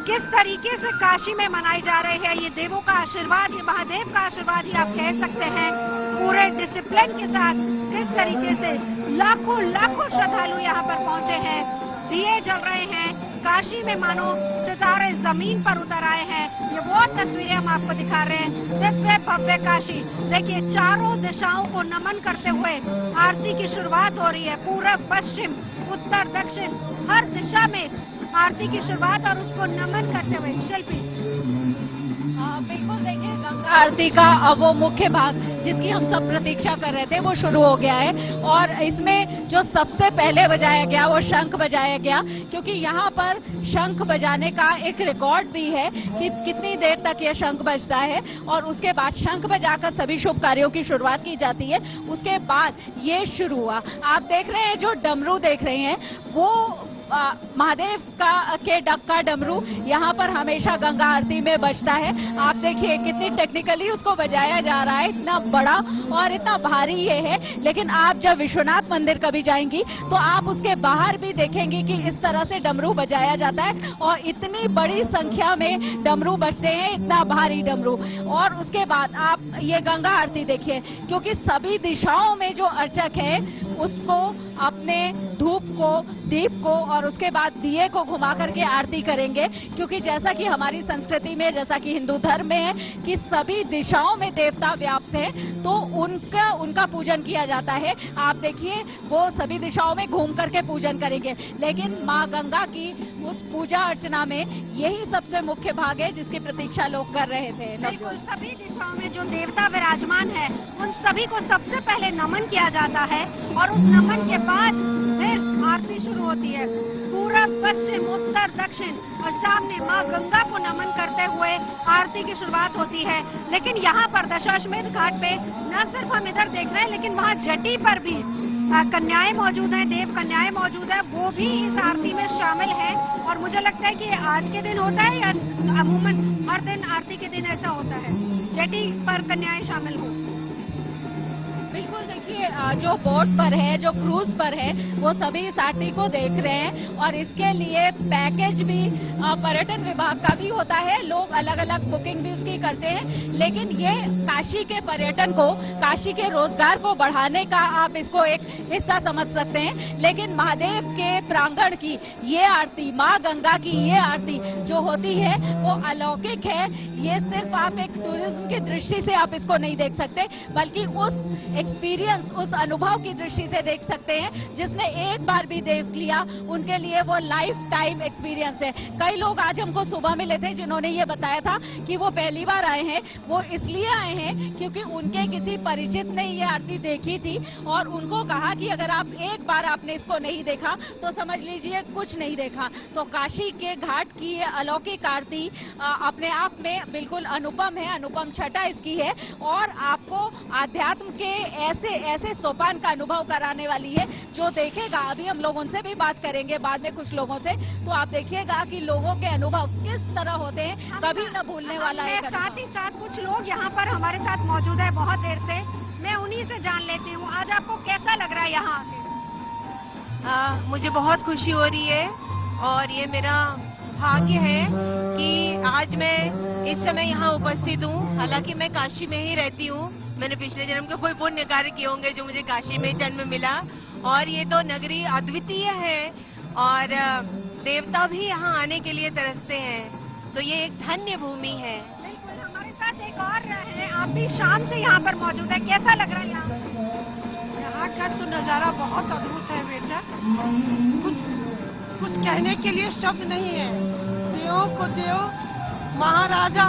B: किस तरीके से काशी में मनाई जा रही है। ये देवों का आशीर्वाद, ये महादेव का आशीर्वाद ही आप कह सकते हैं। पूरे डिसिप्लिन के साथ किस तरीके से लाखों लाखों श्रद्धालु यहाँ पर पहुंचे हैं। दिए जल रहे हैं, काशी में मानो सितारे जमीन पर उतर आए हैं। ये वो तस्वीरें हम आपको दिखा रहे हैं। दिव्य भव्य काशी, देखिए चारों दिशाओं को नमन करते हुए आरती की शुरुआत हो रही है। पूरब, पश्चिम, उत्तर, दक्षिण, हर दिशा में आरती की शुरुआत और उसको नमन करते हुए। शिल्पी,
D: बिल्कुल देखिए, गंगा आरती का अब वो मुख्य भाग जिसकी हम सब प्रतीक्षा कर रहे थे वो शुरू हो गया है। और इसमें जो सबसे पहले बजाया गया वो शंख बजाया गया, क्योंकि यहाँ पर शंख बजाने का एक रिकॉर्ड भी है कि कितनी देर तक ये शंख बजता है। और उसके बाद शंख बजाकर सभी शुभ कार्यों की शुरुआत की जाती है। उसके बाद ये शुरू हुआ। आप देख रहे हैं, जो डमरू देख रहे हैं वो महादेव के डग का डमरू यहाँ पर हमेशा गंगा आरती में बजता है। आप देखिए कितनी टेक्निकली उसको बजाया जा रहा है, इतना बड़ा और इतना भारी ये है। लेकिन आप जब विश्वनाथ मंदिर कभी जाएंगी तो आप उसके बाहर भी देखेंगे कि इस तरह से डमरू बजाया जाता है और इतनी बड़ी संख्या में डमरू बजते हैं, इतना भारी डमरू। और उसके बाद आप ये गंगा आरती देखिए, क्योंकि सभी दिशाओं में जो अर्चक है उसको अपने धूप को, दीप को और उसके बाद दिए को घुमा करके आरती करेंगे। क्योंकि जैसा कि हमारी संस्कृति में, जैसा कि हिंदू धर्म में है कि सभी दिशाओं में देवता व्याप्त है, तो उनका पूजन किया जाता है। आप देखिए वो सभी दिशाओं में घूम करके पूजन करेंगे। लेकिन माँ गंगा की उस पूजा अर्चना में यही सबसे मुख्य भाग है जिसकी प्रतीक्षा लोग कर रहे थे।
B: बिल्कुल, सभी दिशाओं में जो देवता विराजमान है उन सभी को सबसे पहले नमन किया जाता है और उस नमन के बाद फिर आरती शुरू होती है। पूरब, पश्चिम, उत्तर, दक्षिण और सामने माँ गंगा को नमन करते हुए आरती की शुरुआत होती है। लेकिन यहाँ पर दशाश्वमेध घाट पे न सिर्फ हम इधर देख रहे हैं, लेकिन वहाँ जटी पर भी कन्याएं मौजूद हैं, देव कन्याएं मौजूद है, वो भी इस आरती में शामिल है। और मुझे लगता है कि आज के दिन होता है या अमूमन हर दिन आरती के दिन ऐसा होता है, जटी पर कन्याएं शामिल हो।
D: बिल्कुल देखिए, जो बोट पर है, जो क्रूज पर है, वो सभी इस आरती को देख रहे हैं। और इसके लिए पैकेज भी पर्यटन विभाग का भी होता है, लोग अलग अलग बुकिंग भी उसकी करते हैं। लेकिन ये काशी के पर्यटन को, काशी के रोजगार को बढ़ाने का आप इसको एक हिस्सा समझ सकते हैं। लेकिन महादेव के प्रांगण की ये आरती, माँ गंगा की ये आरती जो होती है वो अलौकिक है। ये सिर्फ आप एक टूरिज्म की दृष्टि से आप इसको नहीं देख सकते, बल्कि उस एक्सपीरियंस, उस अनुभव की दृष्टि से देख सकते हैं। जिसने एक बार भी देख लिया उनके लिए वो लाइफ टाइम एक्सपीरियंस है। कई लोग आज हमको सुबह मिले थे जिन्होंने ये बताया था कि वो पहली बार आए हैं। वो इसलिए आए हैं क्योंकि उनके किसी परिचित ने ये आरती देखी थी और उनको कहा कि अगर आप एक बार आपने इसको नहीं देखा तो समझ लीजिए कुछ नहीं देखा। तो काशी के घाट की ये अलौकिक आरती अपने आप में बिल्कुल अनुपम है, अनुपम छटा इसकी है और आपको आध्यात्म के ऐसे सोपान का अनुभव कराने वाली है जो देखेगा। अभी हम लोग उनसे भी बात करेंगे बाद में कुछ लोगों से, तो आप देखिएगा कि लोगों के अनुभव किस तरह होते हैं, कभी न भूलने वाला है।
B: साथ ही साथ कुछ लोग यहाँ पर हमारे साथ मौजूद है बहुत देर से, मैं उन्हीं से जान लेती हूँ। आज आपको कैसा लग रहा है यहाँ आके?
C: मुझे बहुत खुशी हो रही है और ये मेरा भाग्य है कि आज मैं इस समय यहाँ उपस्थित हूँ। हालांकि मैं काशी में ही रहती हूँ, मैंने पिछले जन्म के कोई पुण्य कार्य किए होंगे जो मुझे काशी में जन्म मिला। और ये तो नगरी अद्वितीय है और देवता भी यहाँ आने के लिए तरसते हैं, तो ये एक धन्य भूमि है।
B: बिल्कुल, हमारे साथ एक और है, आप भी शाम से यहाँ पर मौजूद है, कैसा लग रहा है यहाँ
J: का तो नजारा बहुत अद्भुत है बेटा, कुछ कहने के लिए शब्द नहीं है। देवों को देव महाराजा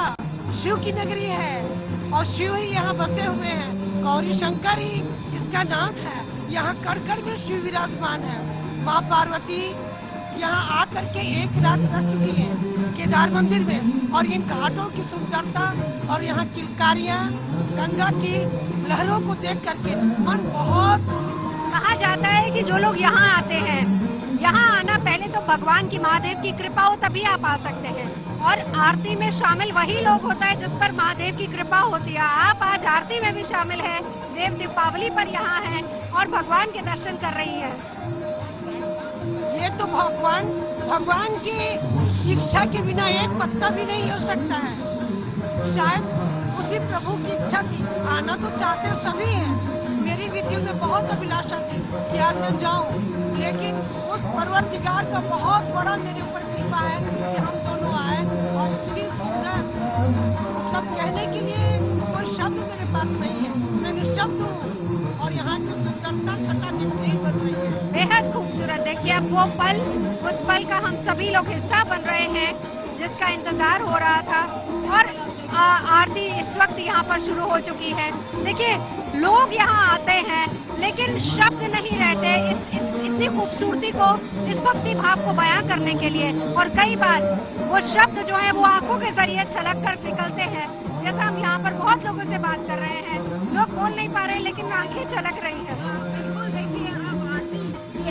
J: शिव की नगरी है और शिव ही यहाँ बसे हुए हैं। गौरी शंकर ही इसका नाम है। यहाँ कड़ में शिव विराजमान है। माँ पार्वती यहाँ आकर के एक रात रह चुकी है केदार मंदिर में। और इन घाटों की सुंदरता और यहाँ चिलकारियाँ, गंगा की लहरों को देख करके मन बहुत।
B: कहा जाता है कि जो लोग यहाँ आते हैं, यहाँ आना पहले तो भगवान की, महादेव की कृपा हो तभी आप आ सकते हैं। और आरती में शामिल वही लोग होता है जिस पर महादेव की कृपा होती है। आप आज आरती में भी शामिल है, देव दीपावली पर यहाँ है और भगवान के दर्शन कर रही है।
J: ये तो भगवान की इच्छा के बिना एक पत्ता भी नहीं हो सकता है। शायद उसी प्रभु की इच्छा थी। आना तो चाहते सभी हैं। मेरी भी दिल में बहुत अभिलाषा थी कि आज मैं जाऊं, लेकिन उस परवरदिगार का बहुत बड़ा मेरे ऊपर कृपा है कि हम दोनों आए। और इतनी सुंदर सब कहने के लिए कोई शब्द मेरे पास नहीं है। मैं निशब्द हूँ और यहाँ की सुंदरता छटा नहीं बन रही है।
B: बेहद खूबसूरत। देखिए अब वो पल, उस पल का हम सभी लोग हिस्सा बन रहे हैं जिसका इंतजार हो रहा था। और आरती इस वक्त यहाँ पर शुरू हो चुकी है। देखिए लोग यहाँ आते हैं लेकिन शब्द नहीं रहते इतनी खूबसूरती को, इस भक्ति भाव को बयां करने के लिए। और कई बार वो शब्द जो है वो आंखों के जरिए छलक कर निकलते हैं। जैसा हम यहाँ पर बहुत लोगों से बात कर रहे हैं, लोग बोल नहीं पा रहे लेकिन आंखें छलक रही है।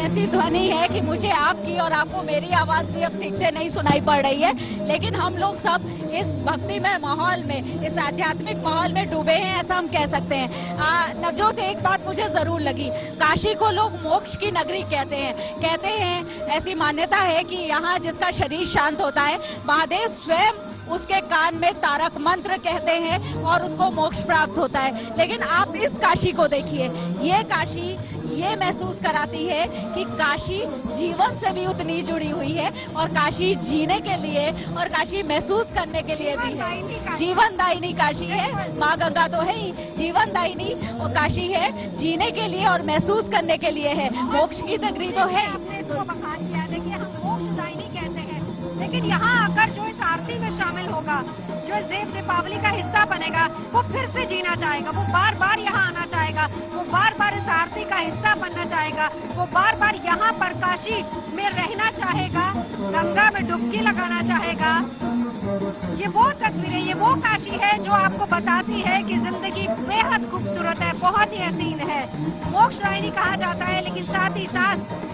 D: ऐसी ध्वनि है कि मुझे आपकी और आपको मेरी आवाज भी अब ठीक से नहीं सुनाई पड़ रही है, लेकिन हम लोग सब इस भक्तिमय माहौल में, इस आध्यात्मिक माहौल में डूबे हैं, ऐसा हम कह सकते हैं। नवजोत, एक बात मुझे जरूर लगी, काशी को लोग मोक्ष की नगरी कहते हैं। ऐसी मान्यता है कि यहाँ जिसका शरीर शांत होता है, महादेव स्वयं उसके कान में तारक मंत्र कहते हैं और उसको मोक्ष प्राप्त होता है। लेकिन आप इस काशी को देखिए, ये काशी ये महसूस कराती है कि काशी जीवन से भी उतनी जुड़ी हुई है और काशी जीने के लिए और काशी महसूस करने के लिए भी है। जीवनदायिनी काशी है, माँ गंगा तो है ही, जीवनदायिनी और काशी है, जीने के लिए और महसूस करने के लिए है। मोक्ष की नगरी तो है।
B: इसको बखान किया, देखिए हम मोक्षदायिनी कहते हैं, लेकिन यहाँ आकर जो इस आरती में शामिल होगा, जो इस देव दीपावली का हिस्सा बनेगा, वो फिर से जीना चाहेगा, वो बार बार यहाँ आना चाहेगा, वो बार बार इस आरती का हिस्सा बनना चाहेगा, वो बार बार यहाँ पर काशी में रहना चाहेगा, गंगा में डुबकी लगाना चाहेगा। ये वो तस्वीरें, ये वो काशी है जो आपको बताती है कि जिंदगी बेहद खूबसूरत है, बहुत ही हसीन है। मोक्षदायिनी कहा जाता है, लेकिन साथ ही साथ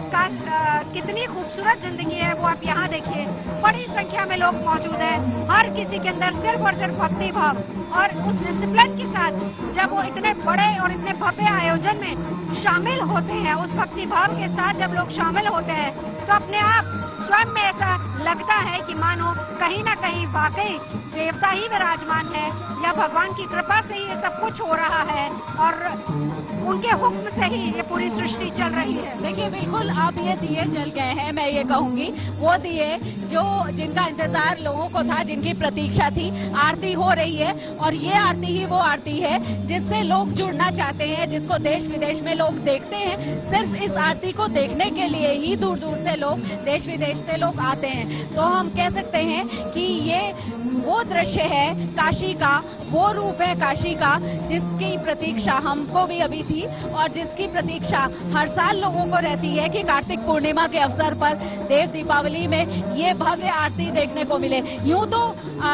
B: कितनी खूबसूरत जिंदगी है वो आप यहाँ देखिए। बड़ी संख्या में लोग मौजूद हैं, हर किसी के अंदर सिर्फ और सिर्फ भक्ति भाव और उस डिसिप्लिन के साथ जब वो इतने बड़े और इतने भव्य आयोजन में शामिल होते हैं, उस भक्ति भाव के साथ जब लोग शामिल होते हैं तो अपने आप स्वयं में ऐसा लगता है कि मानो कहीं ना कहीं वाकई देवता ही विराजमान है या भगवान की कृपा से ही ये सब कुछ हो रहा है और उनके हुक्म से ही ये पूरी सृष्टि चल रही है।
D: देखिए बिल्कुल अब ये दिए जल गए हैं, मैं ये कहूंगी वो दिए जो जिनका इंतजार लोगों को था, जिनकी प्रतीक्षा थी। आरती हो रही है और ये आरती ही वो आरती है जिससे लोग जुड़ना चाहते हैं, जिसको देश विदेश में लोग देखते हैं। सिर्फ इस आरती को देखने के लिए ही दूर दूर से लोग, देश विदेश से लोग आते हैं। तो हम कह सकते हैं कि ये वो दृश्य है काशी का, वो रूप है काशी का जिसकी प्रतीक्षा हमको भी अभी थी और जिसकी प्रतीक्षा हर साल लोगों को रहती है कि कार्तिक पूर्णिमा के अवसर पर देव दीपावली में ये भव्य आरती देखने को मिले। यूं तो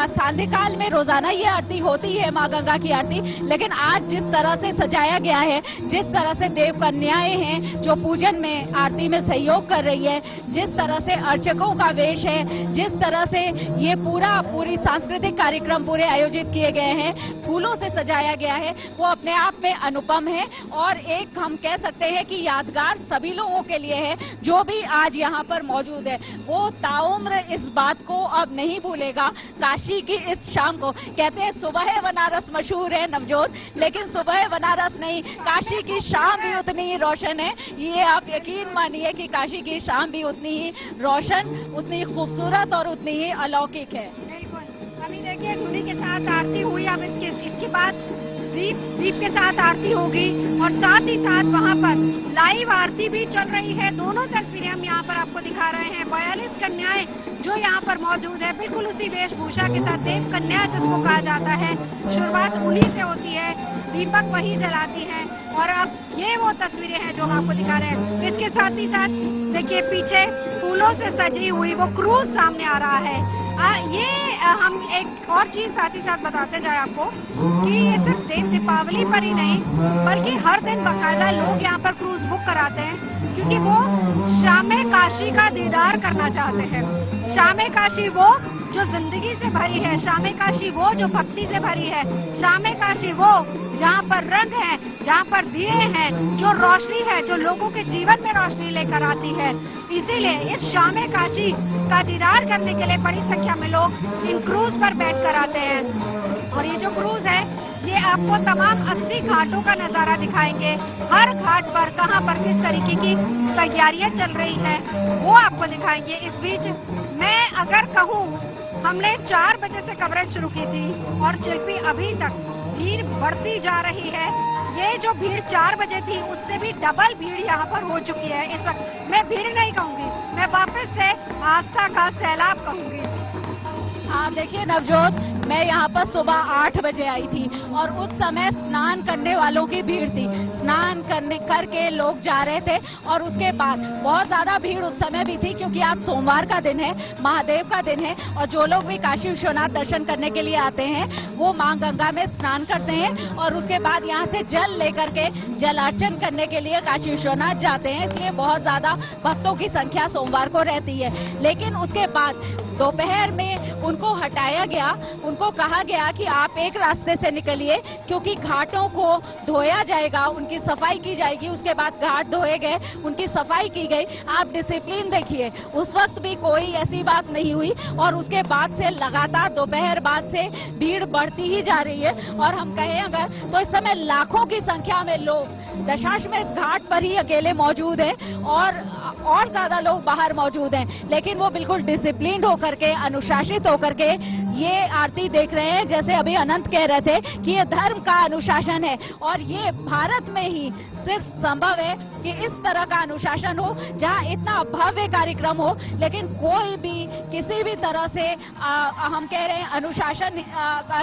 D: सांध्य काल में रोजाना ये आरती होती है, माँ गंगा की आरती, लेकिन आज जिस तरह से सजाया गया है, जिस तरह से देव कन्याएं हैं जो पूजन में आरती में सहयोग कर रही है, जिस तरह से अर्चकों का वेश है, जिस तरह से ये पूरी सांस्कृतिक कार्यक्रम पूरे आयोजित किए गए हैं, फूलों से सजाया गया है, वो अपने आप में अनुपम है और एक हम कह सकते हैं कि यादगार सभी लोगों के लिए है जो भी आज यहाँ पर मौजूद है। वो ताउम्र इस बात को अब नहीं भूलेगा, काशी की इस शाम को। कहते हैं सुबह बनारस मशहूर है नवजोत, लेकिन सुबह बनारस नहीं, काशी की शाम भी उतनी ही रोशन है। ये आप यकीन मानिए कि काशी की शाम भी उतनी ही रोशन, उतनी खूबसूरत और उतनी ही अलौकिक है।
B: अभी देखिए धुनी के साथ आरती हुई, अब इसके बाद दीप के साथ आरती होगी और साथ ही साथ वहाँ पर लाइव आरती भी चल रही है। दोनों तस्वीरें हम यहाँ पर आपको दिखा रहे हैं। 42 कन्याएं जो यहाँ पर मौजूद है, बिल्कुल उसी वेशभूषा के साथ, देव कन्या जिसको कहा जाता है। शुरुआत उन्हीं से होती है, दीपक वही जलाती है और अब ये वो तस्वीरें हैं जो हम आपको दिखा रहे हैं। इसके साथ ही साथ देखिए पीछे फूलों से सजी हुई वो क्रूज सामने आ रहा है। ये हम एक और चीज साथ ही साथ बताते जाए आपको कि ये सिर्फ देव दीपावली पर ही नहीं बल्कि हर दिन बाकायदा लोग यहाँ पर क्रूज बुक कराते हैं, क्योंकि वो शाम काशी का दीदार करना चाहते हैं। शाम काशी वो जो जिंदगी से भरी है, शामे काशी वो जो भक्ति से भरी है, शामे काशी वो जहाँ पर रंग है, जहाँ पर दिए हैं, जो रोशनी है, जो लोगों के जीवन में रोशनी लेकर आती है। इसीलिए इस शामे काशी का दीदार करने के लिए बड़ी संख्या में लोग इन क्रूज पर बैठकर आते हैं। और ये जो क्रूज है, ये आपको तमाम 80 घाटों का नजारा दिखाएंगे। हर घाट पर कहां पर किस तरीके की तैयारियां चल रही है वो आपको दिखाएंगे। इस बीच मैं अगर कहूं, हमने 4 बजे से कवरेज शुरू की थी और शिल्पी अभी तक भीड़ बढ़ती जा रही है। ये जो भीड़ 4 बजे थी उससे भी डबल भीड़ यहाँ पर हो चुकी है। इस वक्त मैं भीड़ नहीं कहूंगी, मैं वापस से आस्था का सैलाब कहूंगी।
D: देखिए नवजोत, मैं यहाँ पर सुबह 8 बजे आई थी और उस समय स्नान करने वालों की भीड़ थी। स्नान करके लोग जा रहे थे और उसके बाद बहुत ज्यादा भीड़ उस समय भी थी, क्योंकि आज सोमवार का दिन है, महादेव का दिन है और जो लोग भी काशी विश्वनाथ दर्शन करने के लिए आते हैं वो मां गंगा में स्नान करते हैं और उसके बाद यहाँ से जल लेकर के जल अर्चन करने के लिए काशी विश्वनाथ जाते हैं। इसलिए बहुत ज्यादा भक्तों की संख्या सोमवार को रहती है। लेकिन उसके बाद दोपहर में उनको हटाया गया, उनको कहा गया कि आप एक रास्ते से निकलिए, क्योंकि घाटों को धोया जाएगा, उनकी सफाई की जाएगी। उसके बाद घाट धोए गए, उनकी सफाई की गई। आप डिसिप्लिन देखिए, उस वक्त भी कोई ऐसी बात नहीं हुई और उसके बाद से लगातार दोपहर बाद से भीड़ बढ़ती ही जा रही है। और हम कहें अगर तो इस समय लाखों की संख्या में लोग दशाश्वमेध घाट पर ही अकेले मौजूद हैं और ज्यादा लोग बाहर मौजूद हैं, लेकिन वो बिल्कुल डिसिप्लिन होकर के, अनुशासित होकर के ये आरती देख रहे हैं। जैसे अभी अनंत कह रहे थे कि ये धर्म का अनुशासन है और ये भारत में ही सिर्फ संभव है कि इस तरह का अनुशासन हो, जहां इतना भव्य कार्यक्रम हो लेकिन कोई भी किसी भी तरह से हम कह रहे हैं अनुशासन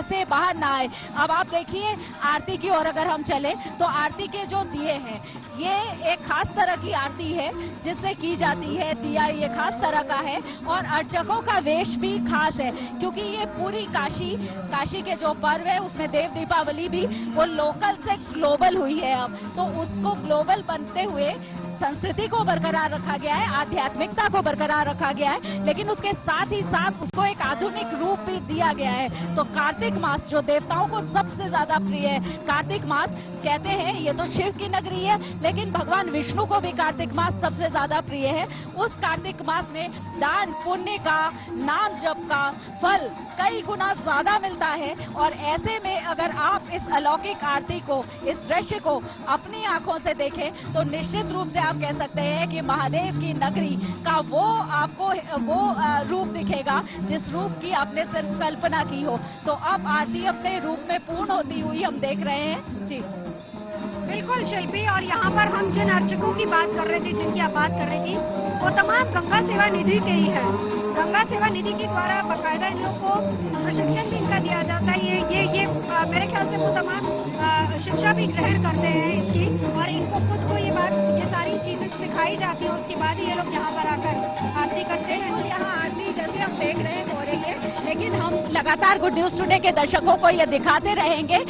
D: से बाहर ना आए। अब आप देखिए आरती की ओर अगर हम चले तो आरती के जो दिए हैं, ये एक खास तरह की आरती है जिससे की जाती है। दिया ये खास तरह का है और अर्चकों का वेश भी खास है, क्योंकि ये पूरी काशी के जो पर्व है उसमें देव दीपावली भी वो लोकल से ग्लोबल हुई है। अब तो उसको ग्लोबल बनते हुए संस्कृति को बरकरार रखा गया है, आध्यात्मिकता को बरकरार रखा गया है, लेकिन उसके साथ ही साथ उसको एक आधुनिक रूप भी दिया गया है। तो कार्तिक मास जो देवताओं को सबसे ज्यादा प्रिय है, कार्तिक मास कहते हैं ये तो शिव की नगरी है, लेकिन भगवान विष्णु को भी कार्तिक मास सबसे ज्यादा प्रिय है। उस कार्तिक मास में दान पुण्य का, नाम जप का फल कई गुना ज्यादा मिलता है। और ऐसे में अगर आप इस अलौकिक आरती को, इस दृश्य को अपनी आंखों से देखें तो निश्चित रूप से आप कह सकते हैं कि महादेव की नगरी का वो आपको रूप दिखेगा जिस रूप की आपने सिर्फ कल्पना की हो। तो अब आरती अपने रूप में पूर्ण होती हुई हम देख रहे हैं। जी
B: बिल्कुल शिल्पी, और यहाँ पर हम जिन अर्चकों की बात कर रहे थे, जिनकी आप बात कर रही थी, वो तमाम गंगा सेवा निधि के ही है। गंगा सेवा निधि के द्वारा बाकायदा इन लोग को प्रशिक्षण भी इनका दिया जाता है। ये मेरे ख्याल से वो तमाम शिक्षा भी ग्रहण करते हैं इसकी, और इनको खुद को ये सारी चीजें सिखाई जाती है। उसके बाद ही ये लोग यहाँ पर आकर आरती करते हैं।
D: और यहाँ आरती जैसे हम देख रहे हैं हो रही है, लेकिन हम लगातार गुड न्यूज टुडे के दर्शकों को ये दिखाते रहेंगे